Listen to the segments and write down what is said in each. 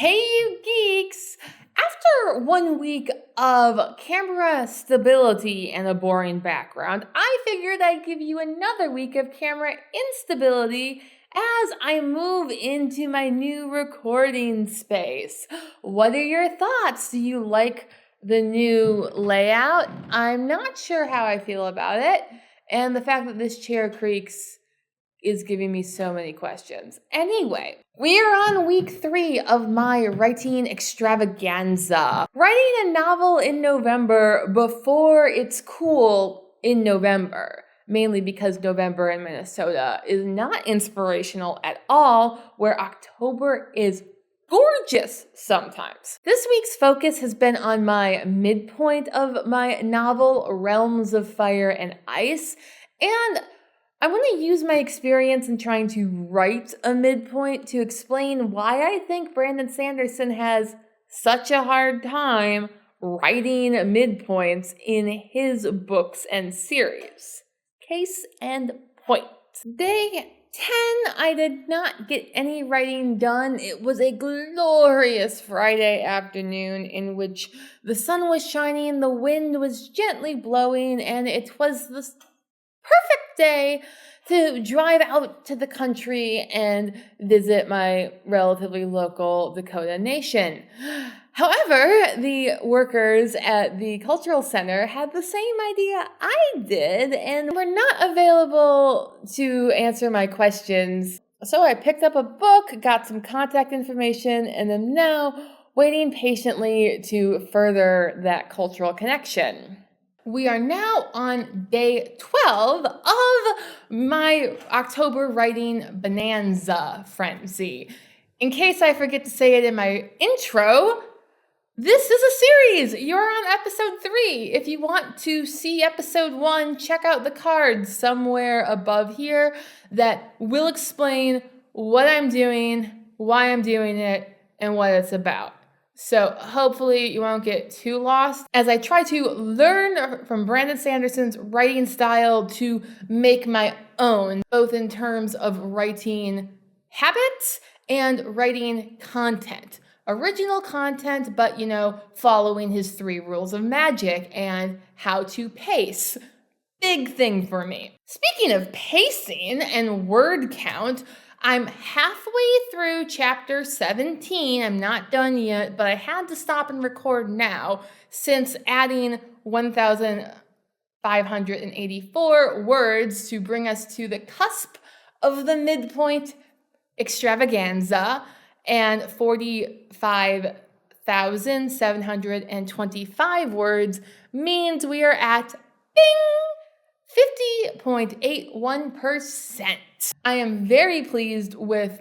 Hey, you geeks! After 1 week of camera stability and a boring background, I figured I'd give you another week of camera instability as I move into my new recording space. What are your thoughts? Do you like the new layout? I'm not sure how I feel about it, and the fact that this chair creaks is giving me so many questions. Anyway, we are on week 3 of my writing extravaganza. Writing a novel in November before it's cool in November, mainly because November in Minnesota is not inspirational at all, where October is gorgeous sometimes. This week's focus has been on my midpoint of my novel, Realms of Fire and Ice, and I want to use my experience in trying to write a midpoint to explain why I think Brandon Sanderson has such a hard time writing midpoints in his books and series. Case and point. Day 10, I did not get any writing done. It was a glorious Friday afternoon in which the sun was shining, the wind was gently blowing, and it was the perfect day to drive out to the country and visit my relatively local Dakota Nation. However, the workers at the cultural center had the same idea I did and were not available to answer my questions. So I picked up a book, got some contact information, and am now waiting patiently to further that cultural connection. We are now on day 12 of my October writing bonanza frenzy. In case I forget to say it in my intro, this is a series. You're on episode 3. If you want to see episode 1, check out the cards somewhere above here that will explain what I'm doing, why I'm doing it, and what it's about. So hopefully you won't get too lost as I try to learn from Brandon Sanderson's writing style to make my own, both in terms of writing habits and writing content. Original content, but following his 3 rules of magic and how to pace. Big thing for me. Speaking of pacing and word count, I'm halfway through chapter 17. I'm not done yet, but I had to stop and record now since adding 1,584 words to bring us to the cusp of the midpoint extravaganza, and 45,725 words means we are at bing 50.81%. I am very pleased with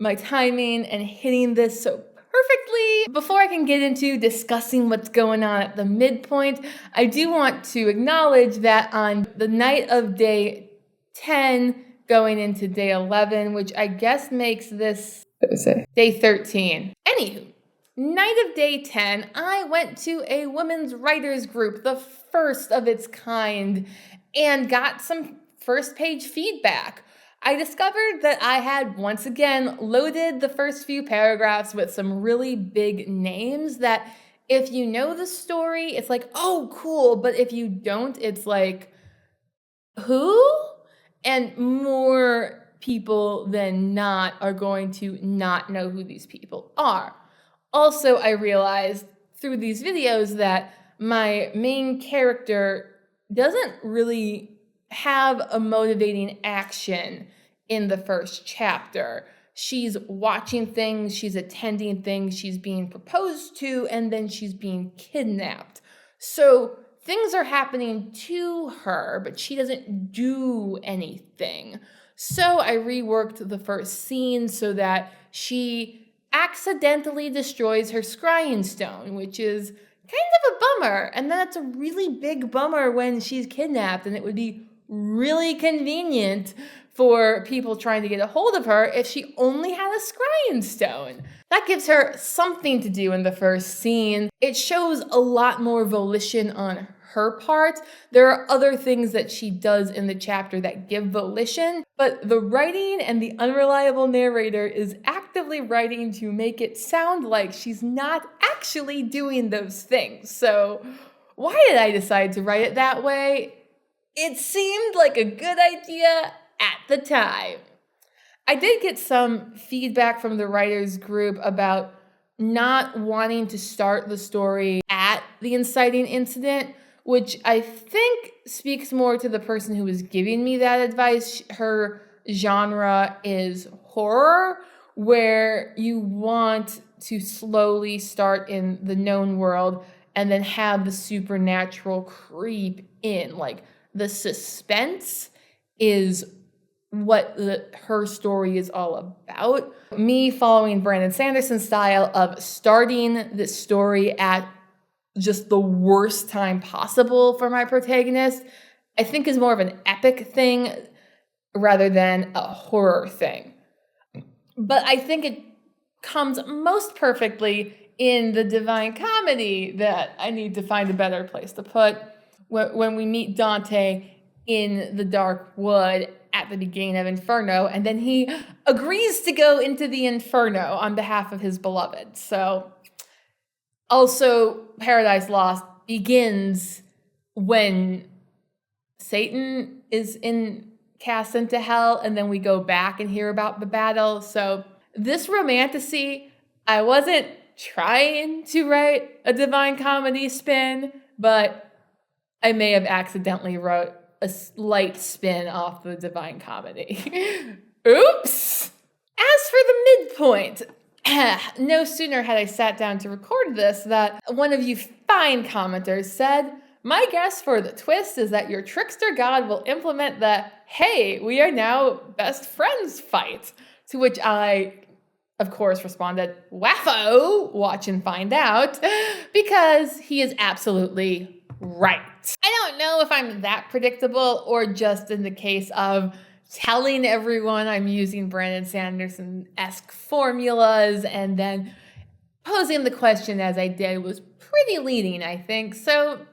my timing and hitting this so perfectly. Before I can get into discussing what's going on at the midpoint, I do want to acknowledge that on the night of day 10 going into day 11, which I guess makes this day 13. Anywho, night of day 10, I went to a women's writers group, the first of its kind, and got some first page feedback. I discovered that I had once again loaded the first few paragraphs with some really big names that if you know the story, it's like, oh, cool. But if you don't, it's like, who? And more people than not are going to not know who these people are. Also, I realized through these videos that my main character doesn't really have a motivating action in the first chapter. She's watching things, she's attending things, she's being proposed to, and then she's being kidnapped. So things are happening to her, but she doesn't do anything. So I reworked the first scene so that she accidentally destroys her scrying stone, which is kind of a bummer. And that's a really big bummer when she's kidnapped, and it would be really convenient for people trying to get a hold of her if she only had a scrying stone. That gives her something to do in the first scene. It shows a lot more volition on her part. There are other things that she does in the chapter that give volition, but the writing and the unreliable narrator is acting actively writing to make it sound like she's not actually doing those things. So why did I decide to write it that way? It seemed like a good idea at the time. I did get some feedback from the writers group about not wanting to start the story at the inciting incident, which I think speaks more to the person who was giving me that advice. Her genre is horror, where you want to slowly start in the known world and then have the supernatural creep in. Like, the suspense is what her story is all about. Me following Brandon Sanderson's style of starting this story at just the worst time possible for my protagonist, I think is more of an epic thing rather than a horror thing. But I think it comes most perfectly in the Divine Comedy that I need to find a better place to put. When we meet Dante in the dark wood at the beginning of Inferno, and then he agrees to go into the Inferno on behalf of his beloved. So also Paradise Lost begins when Satan is cast into hell, and then we go back and hear about the battle. So this romantasy, I wasn't trying to write a Divine Comedy spin, but I may have accidentally wrote a slight spin off the Divine Comedy. Oops! As for the midpoint, no sooner had I sat down to record this that one of you fine commenters said, "My guess for the twist is that your trickster god will implement the 'hey, we are now best friends' fight," to which I, of course, responded, "Waffo, watch and find out," because he is absolutely right. I don't know if I'm that predictable or just in the case of telling everyone I'm using Brandon Sanderson-esque formulas and then posing the question as I did was pretty leading, I think. So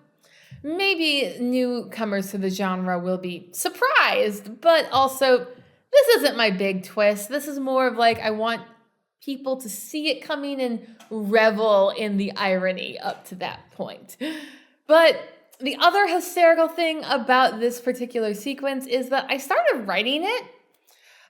maybe newcomers to the genre will be surprised, but also this isn't my big twist. This is more of like I want people to see it coming and revel in the irony up to that point. But the other hysterical thing about this particular sequence is that I started writing it,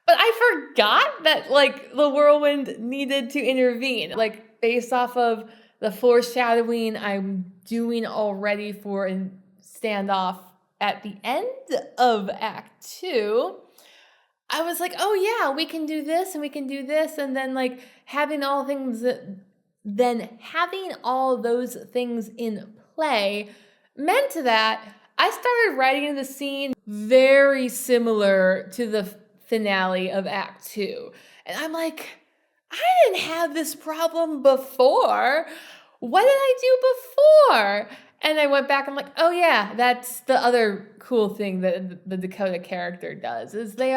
but I forgot that, like, the whirlwind needed to intervene. Like, based off of the foreshadowing I'm doing already for a standoff at the end of Act 2, I was like, oh yeah, we can do this and we can do this. And then, like, having all those things in play meant that I started writing the scene very similar to the finale of Act 2. And I'm like, I didn't have this problem before. What did I do before? And I went back, I'm like, oh yeah, that's the other cool thing that the Dakota character does, is they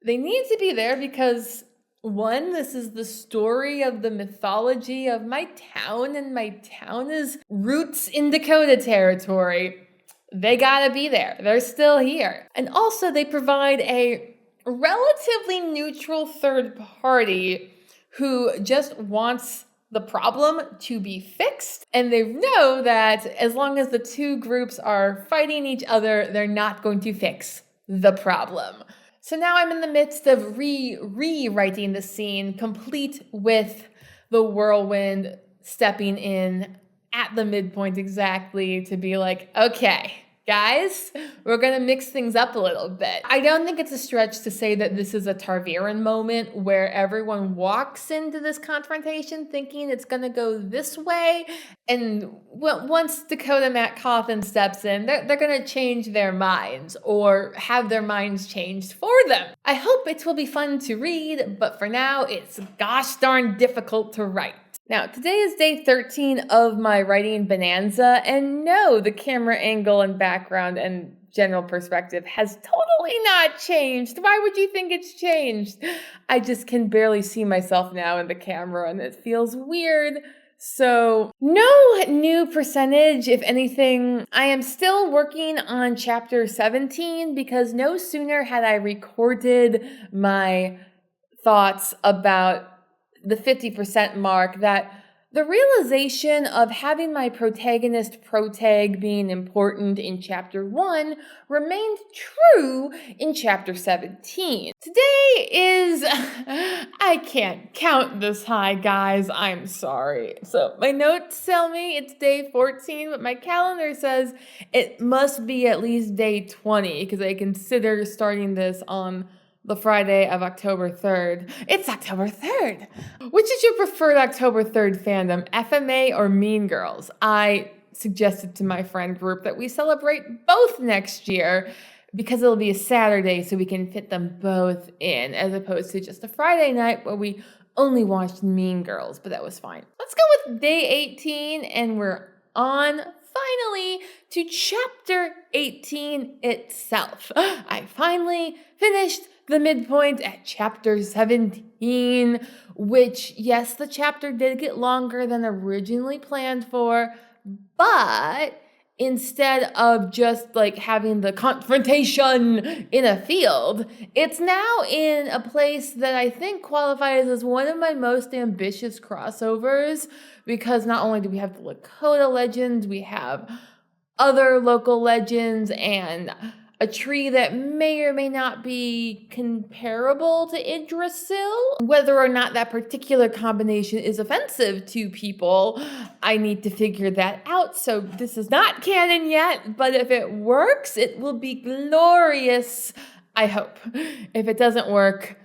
need to be there because, one, this is the story of the mythology of my town, and my town is roots in Dakota territory. They gotta be there. They're still here. And also, they provide a relatively neutral third party who just wants the problem to be fixed. And they know that as long as the two groups are fighting each other, they're not going to fix the problem. So now I'm in the midst of rewriting the scene, complete with the whirlwind stepping in at the midpoint exactly to be like, okay, guys, we're going to mix things up a little bit. I don't think it's a stretch to say that this is a Targaryen moment where everyone walks into this confrontation thinking it's going to go this way. And once Dakota Matt Cawthon steps in, they're going to change their minds or have their minds changed for them. I hope it will be fun to read, but for now, it's gosh darn difficult to write. Now, today is day 13 of my writing bonanza, and no, the camera angle and background and general perspective has totally not changed. Why would you think it's changed? I just can barely see myself now in the camera, and it feels weird. So, no new percentage, if anything. I am still working on chapter 17 because no sooner had I recorded my thoughts about the 50% mark, that the realization of having my protagonist protag being important in chapter 1 remained true in chapter 17. Today is, I can't count this high, guys, I'm sorry. So my notes tell me it's day 14, but my calendar says it must be at least day 20, because I consider starting this on the Friday of October 3rd. It's October 3rd! Which is your preferred October 3rd fandom, FMA or Mean Girls? I suggested to my friend group that we celebrate both next year because it'll be a Saturday so we can fit them both in, as opposed to just a Friday night where we only watched Mean Girls, but that was fine. Let's go with day 18, and we're on finally to chapter 18 itself. I finally finished the midpoint at chapter 17, which, yes, the chapter did get longer than originally planned for, but instead of just like having the confrontation in a field, it's now in a place that I think qualifies as one of my most ambitious crossovers, because not only do we have the Lakota legends, we have other local legends and a tree that may or may not be comparable to Yggdrasil. Whether or not that particular combination is offensive to people, I need to figure that out. So this is not canon yet, but if it works, it will be glorious, I hope. If it doesn't work,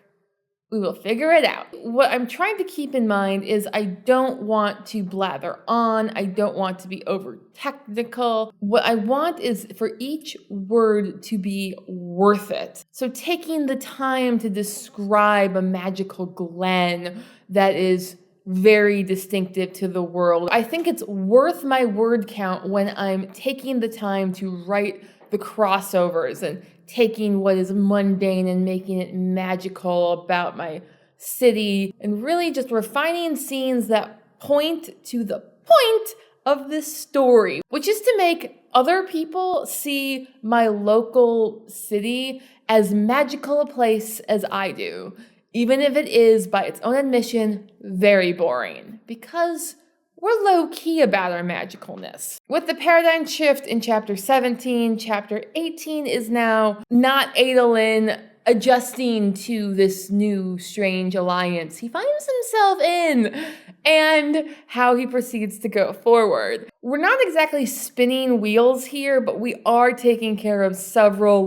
we will figure it out. What I'm trying to keep in mind is I don't want to blather on. I don't want to be over technical. What I want is for each word to be worth it. So taking the time to describe a magical glen that is very distinctive to the world. I think it's worth my word count when I'm taking the time to write the crossovers and taking what is mundane and making it magical about my city, and really just refining scenes that point to the point of this story, which is to make other people see my local city as magical a place as I do, even if it is, by its own admission, very boring, because we're low-key about our magicalness. With the paradigm shift in chapter 17, chapter 18 is now not Adolin adjusting to this new strange alliance he finds himself in, and how he proceeds to go forward. We're not exactly spinning wheels here, but we are taking care of several,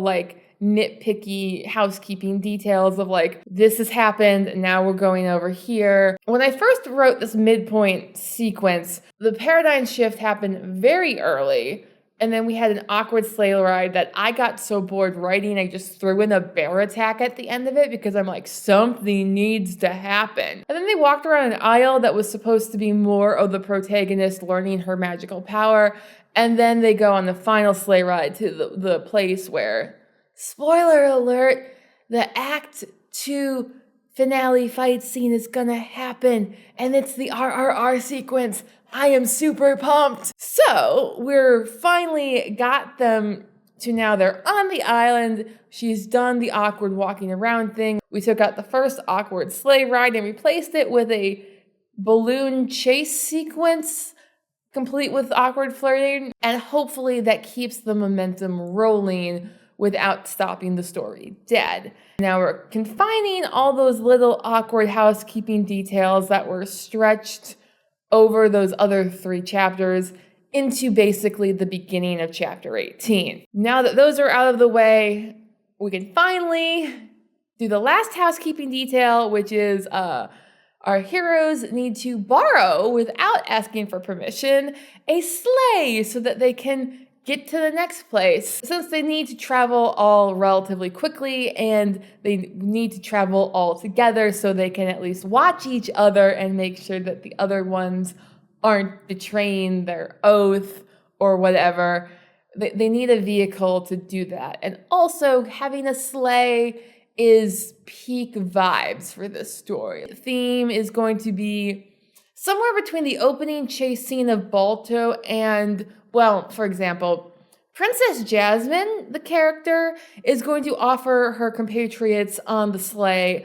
nitpicky housekeeping details of this has happened, now we're going over here. When I first wrote this midpoint sequence, the paradigm shift happened very early, and then we had an awkward sleigh ride that I got so bored writing, I just threw in a bear attack at the end of it because I'm like, something needs to happen. And then they walked around an aisle that was supposed to be more of the protagonist learning her magical power, and then they go on the final sleigh ride to the place where, spoiler alert, the Act 2 finale fight scene is gonna happen, and it's the RRR sequence. I am super pumped. So we're finally got them to now they're on the island. She's done the awkward walking around thing. We took out the first awkward sleigh ride and replaced it with a balloon chase sequence complete with awkward flirting, and hopefully that keeps the momentum rolling without stopping the story dead. Now we're confining all those little awkward housekeeping details that were stretched over those other 3 chapters into basically the beginning of chapter 18. Now that those are out of the way, we can finally do the last housekeeping detail, which is our heroes need to borrow, without asking for permission, a sleigh so that they can get to the next place. Since they need to travel all relatively quickly and they need to travel all together so they can at least watch each other and make sure that the other ones aren't betraying their oath or whatever, they need a vehicle to do that. And also, having a sleigh is peak vibes for this story. The theme is going to be somewhere between the opening chase scene of Balto and, well, for example, Princess Jasmine, the character, is going to offer her compatriots on the sleigh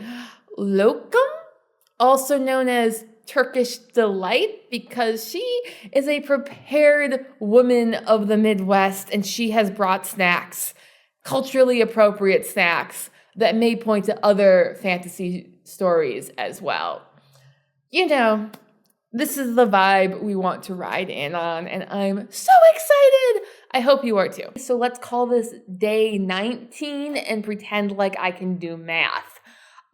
Locum, also known as Turkish Delight, because she is a prepared woman of the Midwest and she has brought snacks, culturally appropriate snacks that may point to other fantasy stories as well. You know, this is the vibe we want to ride in on, and I'm so excited! I hope you are too. So let's call this day 19 and pretend like I can do math.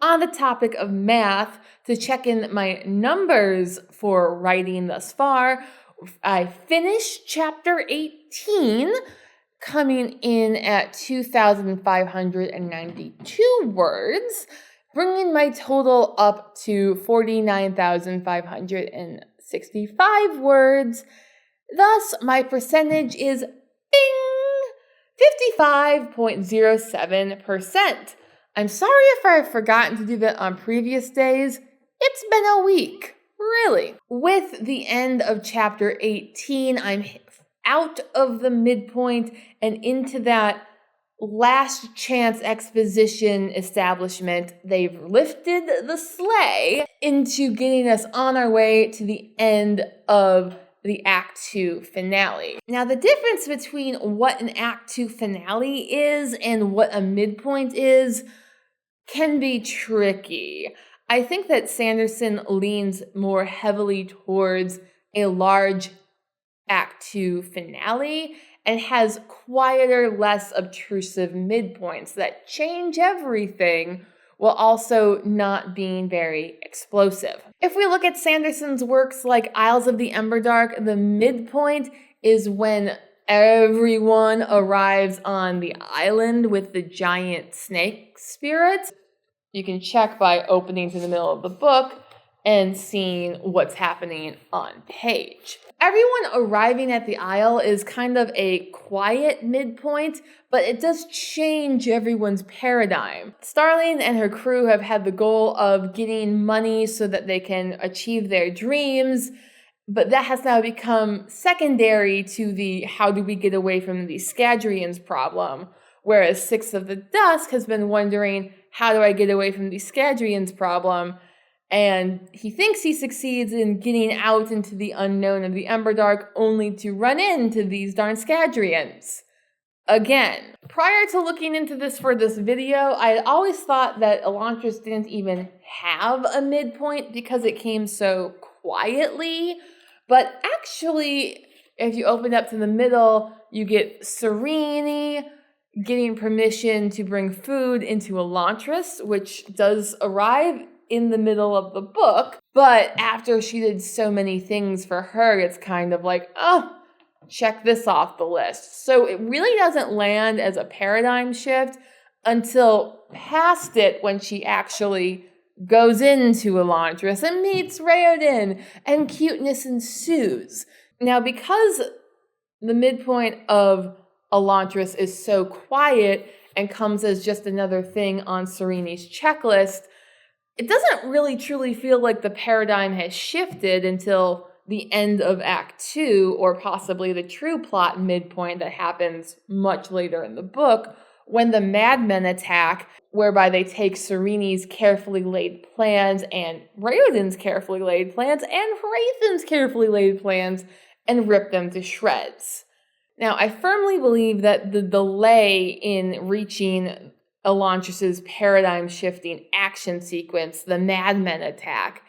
On the topic of math, to check in my numbers for writing thus far, I finished chapter 18, coming in at 2,592 words, bringing my total up to 49,565 words. Thus, my percentage is 55.07%. I'm sorry if I've forgotten to do that on previous days. It's been a week, really. With the end of chapter 18, I'm out of the midpoint and into that last chance exposition establishment. They've lifted the sleigh into getting us on our way to the end of the Act 2 finale. Now, the difference between what an Act 2 finale is and what a midpoint is can be tricky. I think that Sanderson leans more heavily towards a large Act 2 finale and has quieter, less obtrusive midpoints that change everything while also not being very explosive. If we look at Sanderson's works like Isles of the Emberdark, the midpoint is when everyone arrives on the island with the giant snake spirits. You can check by opening to the middle of the book and seeing what's happening on page. Everyone arriving at the Isle is kind of a quiet midpoint, but it does change everyone's paradigm. Starling and her crew have had the goal of getting money so that they can achieve their dreams, but that has now become secondary to the how do we get away from the Scadrians problem, whereas Six of the Dusk has been wondering, how do I get away from the Scadrians problem? And he thinks he succeeds in getting out into the unknown of the Emberdark, only to run into these darn Scadrians again. Prior to looking into this for this video, I had always thought that Elantris didn't even have a midpoint because it came so quietly. But actually, if you open up to the middle, you get Serene getting permission to bring food into Elantris, which does arrive in the middle of the book. But after she did so many things for her, it's kind of like, oh, check this off the list. So it really doesn't land as a paradigm shift until past it, when she actually goes into Elantris and meets Raoden and cuteness ensues. Now, because the midpoint of Elantris is so quiet and comes as just another thing on Serene's checklist, it doesn't really truly feel like the paradigm has shifted until the end of Act 2, or possibly the true plot midpoint that happens much later in the book, when the madmen attack, whereby they take Serene's carefully laid plans and Raoden's carefully laid plans and Hrathen's carefully laid plans and rip them to shreds. Now, I firmly believe that the delay in reaching Elantris' paradigm-shifting action sequence, the madmen attack,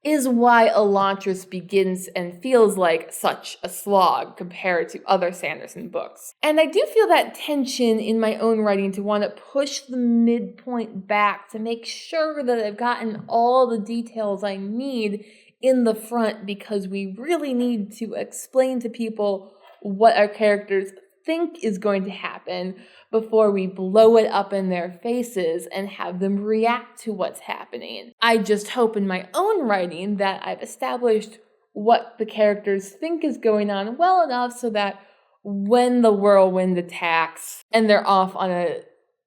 is why Elantris begins and feels like such a slog compared to other Sanderson books. And I do feel that tension in my own writing to want to push the midpoint back to make sure that I've gotten all the details I need in the front, because we really need to explain to people what our characters think is going to happen before we blow it up in their faces and have them react to what's happening. I just hope in my own writing that I've established what the characters think is going on well enough so that when the whirlwind attacks and they're off on a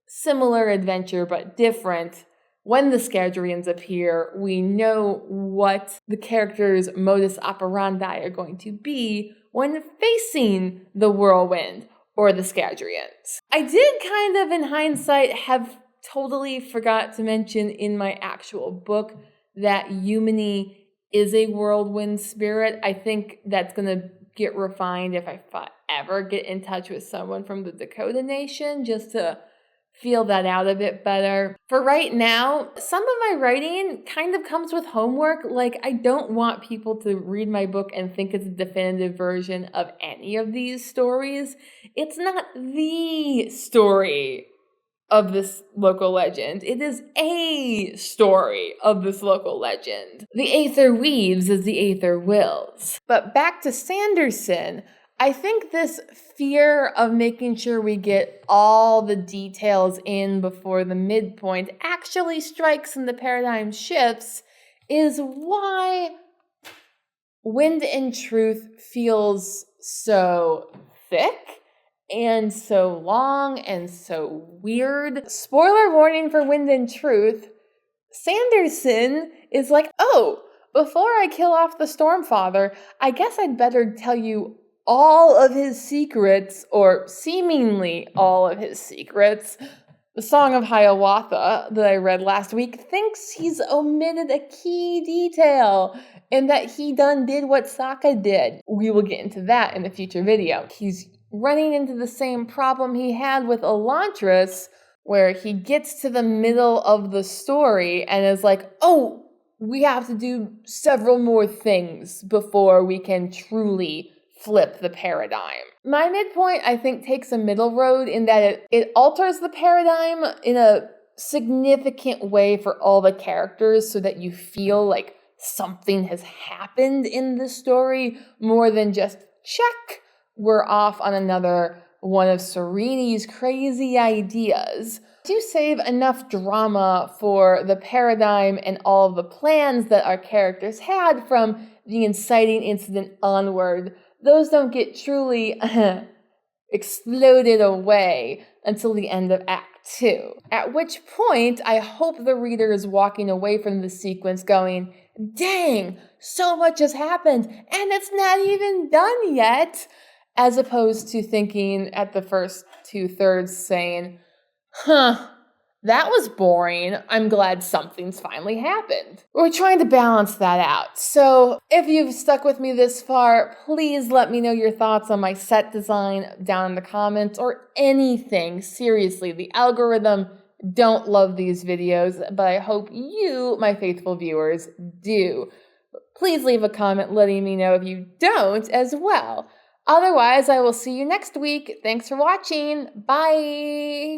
similar adventure but different, when the Scadrians appear, we know what the characters' modus operandi are going to be when facing the whirlwind or the Scadrians. I did kind of, in hindsight, have totally forgot to mention in my actual book that Eumony is a whirlwind spirit. I think that's going to get refined if I ever get in touch with someone from the Dakota Nation, just to feel that out a bit better. For right now, some of my writing kind of comes with homework. Like, I don't want people to read my book and think it's a definitive version of any of these stories. It's not the story of this local legend. It is a story of this local legend. The Aether weaves as the Aether wills. But back to Sanderson, I think this fear of making sure we get all the details in before the midpoint actually strikes and the paradigm shifts is why Wind and Truth feels so thick and so long and so weird. Spoiler warning for Wind and Truth, Sanderson is like, oh, before I kill off the Stormfather, I guess I'd better tell you all of his secrets, or seemingly all of his secrets. The Song of Hiawatha that I read last week thinks he's omitted a key detail and that he done did what Sokka did. We will get into that in a future video. He's running into the same problem he had with Elantris, where he gets to the middle of the story and is like, oh, we have to do several more things before we can truly flip the paradigm. My midpoint, I think, takes a middle road in that it alters the paradigm in a significant way for all the characters so that you feel like something has happened in the story more than just, check, we're off on another one of Sereni's crazy ideas. To save enough drama for the paradigm and all of the plans that our characters had from the inciting incident onward, those don't get truly exploded away until the end of Act 2. At which point, I hope the reader is walking away from the sequence going, dang, so much has happened, and it's not even done yet, as opposed to thinking at the first 2/3 saying, that was boring. I'm glad something's finally happened. We're trying to balance that out. So if you've stuck with me this far, please let me know your thoughts on my set design down in the comments or anything. Seriously, the algorithm don't love these videos, but I hope you, my faithful viewers, do. Please leave a comment letting me know if you don't as well. Otherwise, I will see you next week. Thanks for watching. Bye.